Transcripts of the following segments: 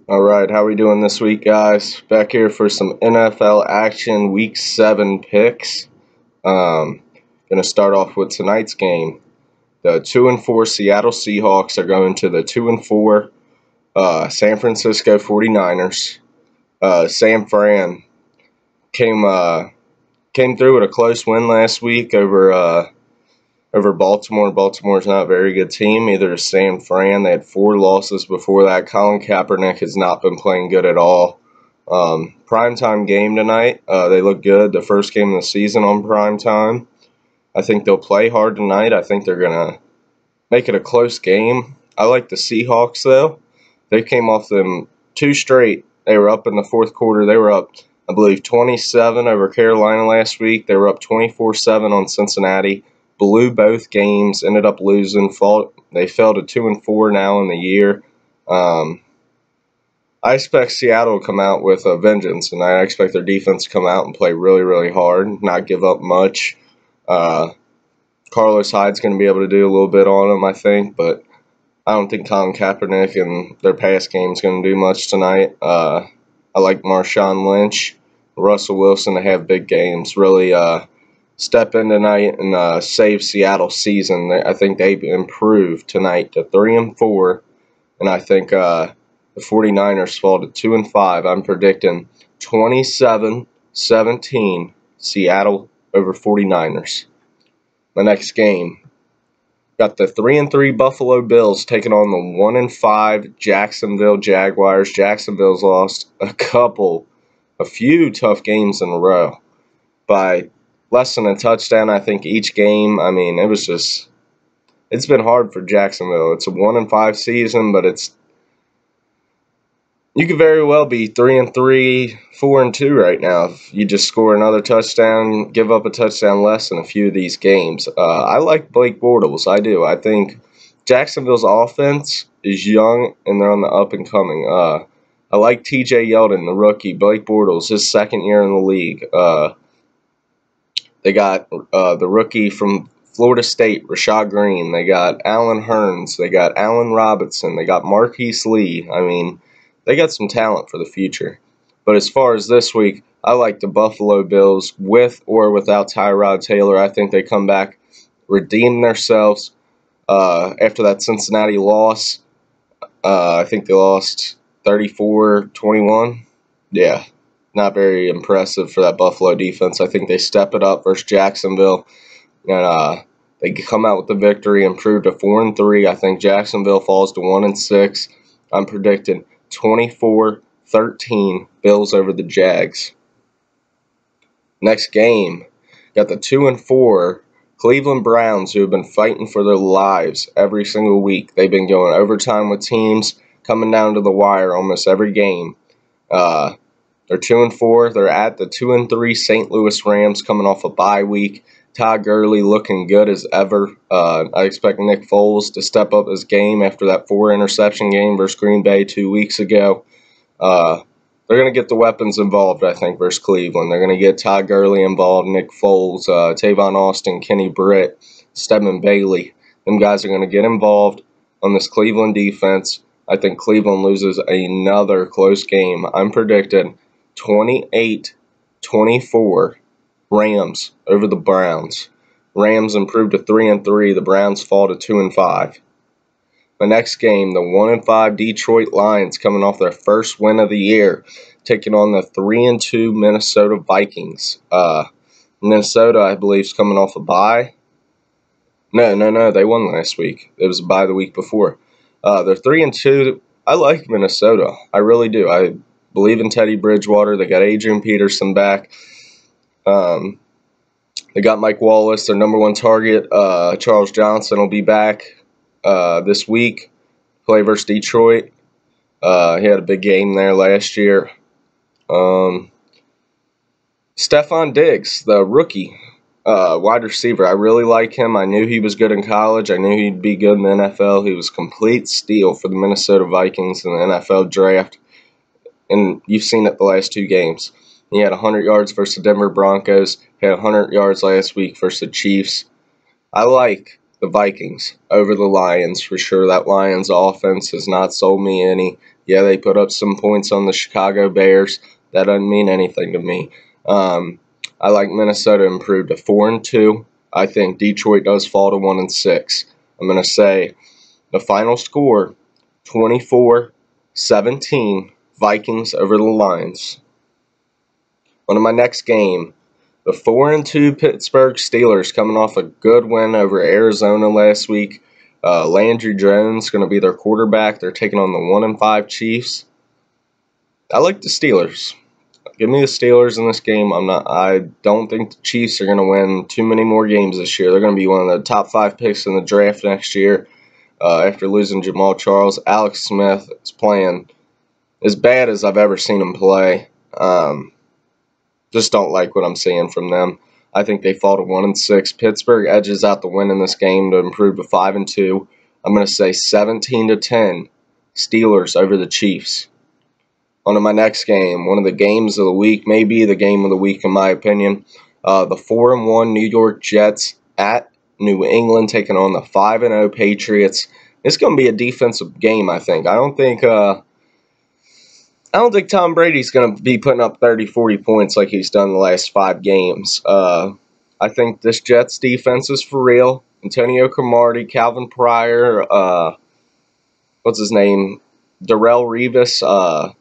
Alright, how we doing this week, guys? Back here for some NFL action, Week 7 picks. Gonna start off with tonight's game. The 2-4 Seattle Seahawks are going to the 2-4 San Francisco 49ers. San Fran came through with a close win last week over Baltimore. Baltimore's not a very good team. Either is San Fran. They had 4 losses before that. Colin Kaepernick has not been playing good at all. Primetime game tonight. They look good. The first game of the season on primetime. I think they'll play hard tonight. I think they're going to make it a close game. I like the Seahawks, though. They came off them 2 straight. They were up in the fourth quarter. They were up, I believe, 27 over Carolina last week. They were up 24-7 on Cincinnati. Blew both games, ended up losing. They fell to 2-4 now in the year. I expect Seattle to come out with a vengeance tonight. I expect their defense to come out and play really, really hard, not give up much. Carlos Hyde's going to be able to do a little bit on them, I think, but I don't think Colin Kaepernick and their pass game is going to do much tonight. I like Marshawn Lynch, Russell Wilson to have big games, really step in tonight and save Seattle's season. I think they improved tonight to 3-4, and I think the 49ers fall to 2-5. I'm predicting 27-17 Seattle over 49ers. The next game, got the 3-3 Buffalo Bills taking on the 1-5 Jacksonville Jaguars. Jacksonville's lost a few tough games in a row by less than a touchdown, I think, each game. I mean, it's been hard for Jacksonville. It's a 1-5 season, but you could very well be 3-3, 4-2 right now if you just score another touchdown, give up a touchdown less in a few of these games. I like Blake Bortles. I do. I think Jacksonville's offense is young and they're on the up and coming. I like T.J. Yeldon, the rookie. Blake Bortles, his second year in the league. They got the rookie from Florida State, Rashad Green. They got Allen Hurns. They got Allen Robinson. They got Marquise Lee. I mean, they got some talent for the future. But as far as this week, I like the Buffalo Bills with or without Tyrod Taylor. I think they come back, redeem themselves after that Cincinnati loss. I think they lost 34-21. Yeah. Not very impressive for that Buffalo defense. I think they step it up versus Jacksonville, and they come out with the victory, improve to 4-3. I think Jacksonville falls to 1-6. I'm predicting 24-13 Bills over the Jags. Next game, got the 2-4 Cleveland Browns, who have been fighting for their lives every single week. They've been going overtime with teams, coming down to the wire almost every game. They're 2-4. They're at the 2-3 St. Louis Rams, coming off a bye week. Todd Gurley looking good as ever. I expect Nick Foles to step up his game after that 4-interception game versus Green Bay 2 weeks ago. They're going to get the weapons involved, I think, versus Cleveland. They're going to get Todd Gurley involved, Nick Foles, Tavon Austin, Kenny Britt, Stedman Bailey. Them guys are going to get involved on this Cleveland defense. I think Cleveland loses another close game. I'm predicting 28-24 Rams over the Browns. Rams improve to 3-3. The Browns fall to 2-5. The next game, the 1-5 Detroit Lions, coming off their first win of the year, taking on the 3-2 Minnesota Vikings. Minnesota, I believe, is coming off a bye. No, they won last week. It was a bye the week before. They're 3-2. I like Minnesota. I really do. I believe in Teddy Bridgewater. They got Adrian Peterson back. They got Mike Wallace, their number one target. Charles Johnson will be back this week, play versus Detroit. He had a big game there last year. Stephon Diggs, the rookie wide receiver, I really like him. I knew he was good in college. I knew he'd be good in the NFL. He was a complete steal for the Minnesota Vikings in the NFL draft. And you've seen it the last 2 games. He had 100 yards versus the Denver Broncos. He had 100 yards last week versus the Chiefs. I like the Vikings over the Lions for sure. That Lions offense has not sold me any. Yeah, they put up some points on the Chicago Bears. That doesn't mean anything to me. I like Minnesota improved to 4-2. I think Detroit does fall to 1-6. I'm going to say the final score 24-17 Vikings over the Lions. On to my next game, the 4-2 Pittsburgh Steelers coming off a good win over Arizona last week. Landry Jones going to be their quarterback. They're taking on the 1-5 Chiefs. I like the Steelers. Give me the Steelers in this game. I don't think the Chiefs are going to win too many more games this year. They're going to be one of the top 5 picks in the draft next year. After losing Jamal Charles, Alex Smith is playing as bad as I've ever seen him play. Just don't like what I'm seeing from them. I think they fall to 1-6. Pittsburgh edges out the win in this game to improve to 5-2. I'm going to say 17-10 Steelers over the Chiefs. On to my next game, one of the games of the week, maybe the game of the week in my opinion. The 4-1 New York Jets at New England taking on the 5-0 Patriots. It's going to be a defensive game, I think. I don't think Tom Brady's going to be putting up 30, 40 points like he's done the last 5 games. I think this Jets defense is for real. Antonio Cromartie, Calvin Pryor, what's his name? Darrelle Revis,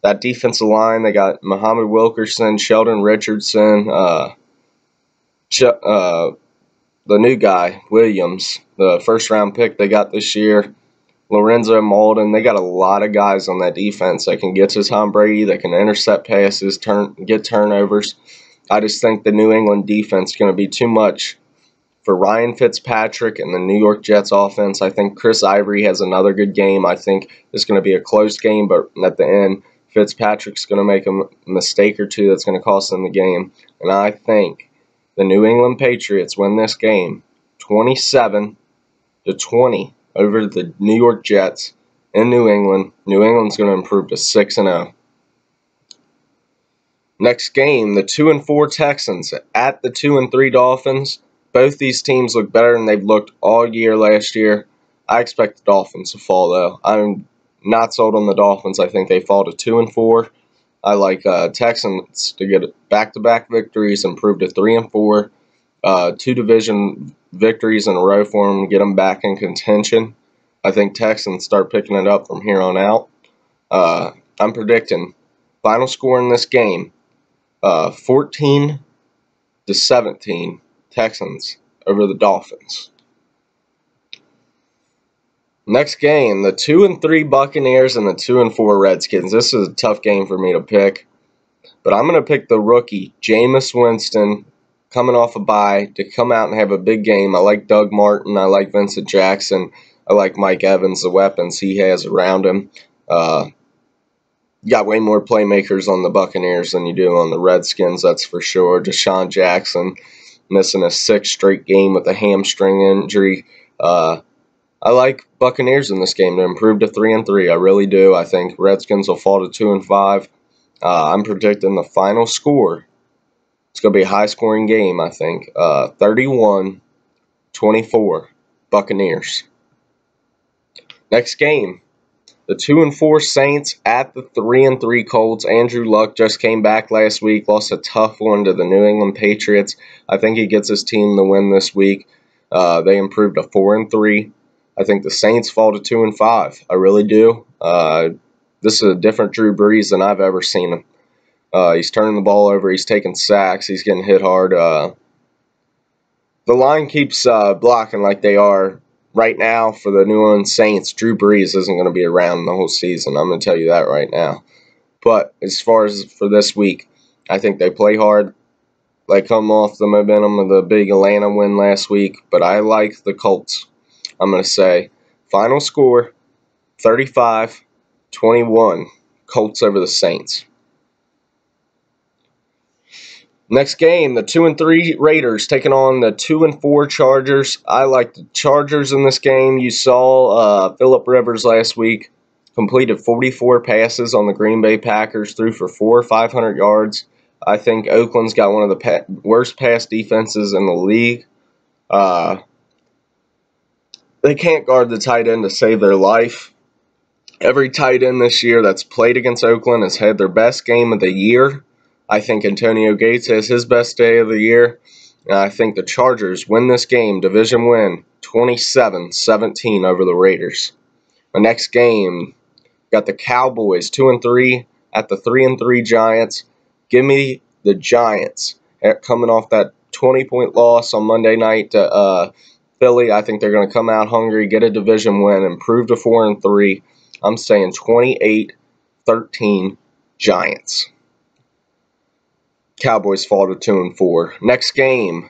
that defensive line, they got Muhammad Wilkerson, Sheldon Richardson, the new guy, Williams, the first-round pick they got this year, Lorenzo Malden. They got a lot of guys on that defense that can get to Tom Brady, that can intercept passes, get turnovers. I just think the New England defense is going to be too much for Ryan Fitzpatrick and the New York Jets offense. I think Chris Ivory has another good game. I think it's going to be a close game, but at the end, Fitzpatrick's going to make a mistake or two that's going to cost them the game. And I think the New England Patriots win this game 27-20 over the New York Jets in New England. New England's going to improve to 6-0. Next game, the 2-4 Texans at the 2-3 Dolphins. Both these teams look better than they've looked all year last year. I expect the Dolphins to fall, though. I'm not sold on the Dolphins. I think they fall to 2-4. I like Texans to get back-to-back victories, improve to 3-4. 2 division victories in a row for them, get them back in contention. I think Texans start picking it up from here on out. I'm predicting final score in this game, 14-17 Texans over the Dolphins. Next game, the 2-3 Buccaneers and the 2-4 Redskins. This is a tough game for me to pick, but I'm going to pick the rookie, Jameis Winston, coming off a bye, to come out and have a big game. I like Doug Martin. I like Vincent Jackson. I like Mike Evans, the weapons he has around him. You got way more playmakers on the Buccaneers than you do on the Redskins, that's for sure. Deshaun Jackson missing a 6th straight game with a hamstring injury. I like Buccaneers in this game to improve to 3-3. I really do. I think Redskins will fall to 2-5. I'm predicting the final score. It's going to be a high-scoring game, I think. 31-24 Buccaneers. Next game, the 2-4 Saints at the 3-3 Colts. Andrew Luck just came back last week, lost a tough one to the New England Patriots. I think he gets his team the win this week. They improved to 4-3. I think the Saints fall to 2-5. I really do. This is a different Drew Brees than I've ever seen him. He's turning the ball over. He's taking sacks. He's getting hit hard. The line keeps blocking like they are right now for the New Orleans Saints. Drew Brees isn't going to be around the whole season. I'm going to tell you that right now. But as far as for this week, I think they play hard. They come off the momentum of the big Atlanta win last week. But I like the Colts. I'm going to say final score 35-21 Colts over the Saints. Next game, the 2-3 Raiders taking on the 2-4 Chargers. I like the Chargers in this game. You saw Phillip Rivers last week completed 44 passes on the Green Bay Packers, threw for 400 or 500 yards. I think Oakland's got one of the worst pass defenses in the league. They can't guard the tight end to save their life. Every tight end this year that's played against Oakland has had their best game of the year. I think Antonio Gates has his best day of the year. And I think the Chargers win this game, division win, 27-17 over the Raiders. The next game, got the Cowboys 2-3 at the 3-3 Giants. Give me the Giants coming off that 20-point loss on Monday night to Philly. I think they're going to come out hungry, get a division win, improve to 4-3. I'm saying 28-13 Giants. Cowboys fall to 2-4. Next game,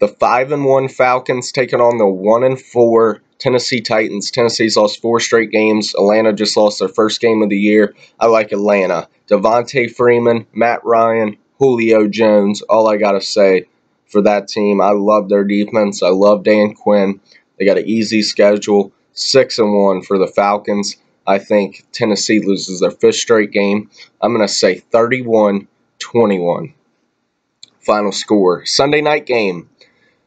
the 5-1 Falcons taking on the 1-4 Tennessee Titans. Tennessee's lost 4 straight games. Atlanta just lost their first game of the year. I like Atlanta. Devontae Freeman, Matt Ryan, Julio Jones. All I got to say for that team, I love their defense. I love Dan Quinn. They got an easy schedule. 6-1 for the Falcons. I think Tennessee loses their 5th straight game. I'm going to say 31-21. Final score. Sunday night game.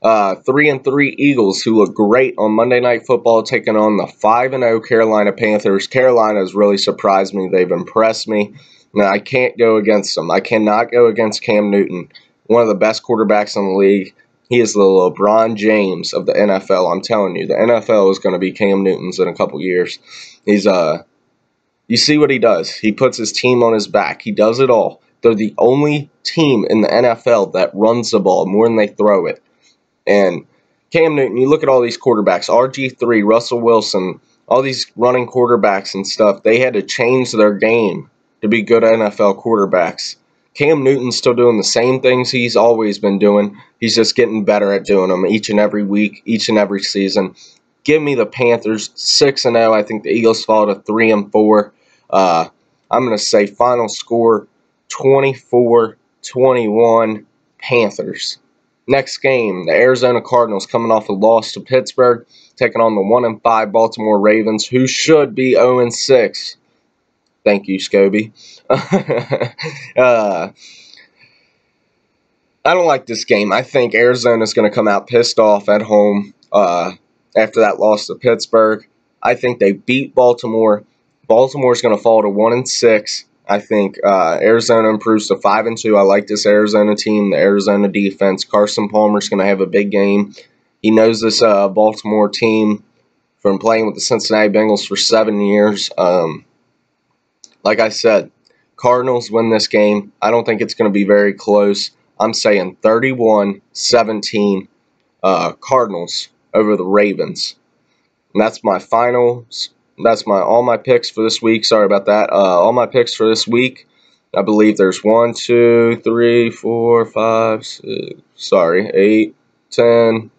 3-3 Eagles, who look great on Monday Night Football, taking on the 5-0 Carolina Panthers. Carolina has really surprised me. They've impressed me. Now, I can't go against them. I cannot go against Cam Newton, one of the best quarterbacks in the league. He is the LeBron James of the NFL. I'm telling you, the NFL is going to be Cam Newton's in a couple years. He's you see what he does. He puts his team on his back. He does it all. They're the only team in the NFL that runs the ball more than they throw it. And Cam Newton, you look at all these quarterbacks, RG3, Russell Wilson, all these running quarterbacks and stuff, they had to change their game to be good NFL quarterbacks. Cam Newton's still doing the same things he's always been doing. He's just getting better at doing them each and every week, each and every season. Give me the Panthers 6-0. I think the Eagles fall to 3-4. I'm going to say final score 24-21 Panthers. Next game, the Arizona Cardinals coming off a loss to Pittsburgh, taking on the 1-5 Baltimore Ravens, who should be 0-6. Thank you, Scobie. I don't like this game. I think Arizona's going to come out pissed off at home after that loss to Pittsburgh. I think they beat Baltimore. Baltimore's going to fall to 1-6. I think Arizona improves to 5-2. I like this Arizona team, the Arizona defense. Carson Palmer's going to have a big game. He knows this Baltimore team from playing with the Cincinnati Bengals for 7 years. Like I said, Cardinals win this game. I don't think it's going to be very close. I'm saying 31-17 Cardinals over the Ravens. And that's my finals. That's all my picks for this week. Sorry about that. All my picks for this week. I believe there's 8, 10,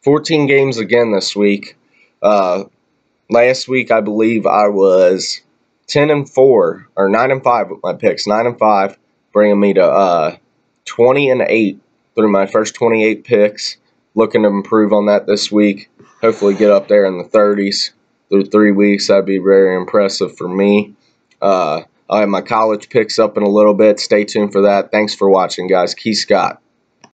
14 games again this week. Last week I believe I was 10-4 or 9-5 with my picks. 9-5, bringing me to 20-8 through my first 28 picks. Looking to improve on that this week. Hopefully get up there in the 30s. Through 3 weeks, that'd be very impressive for me. I'll have my college picks up in a little bit. Stay tuned for that. Thanks for watching, guys. Key Scott.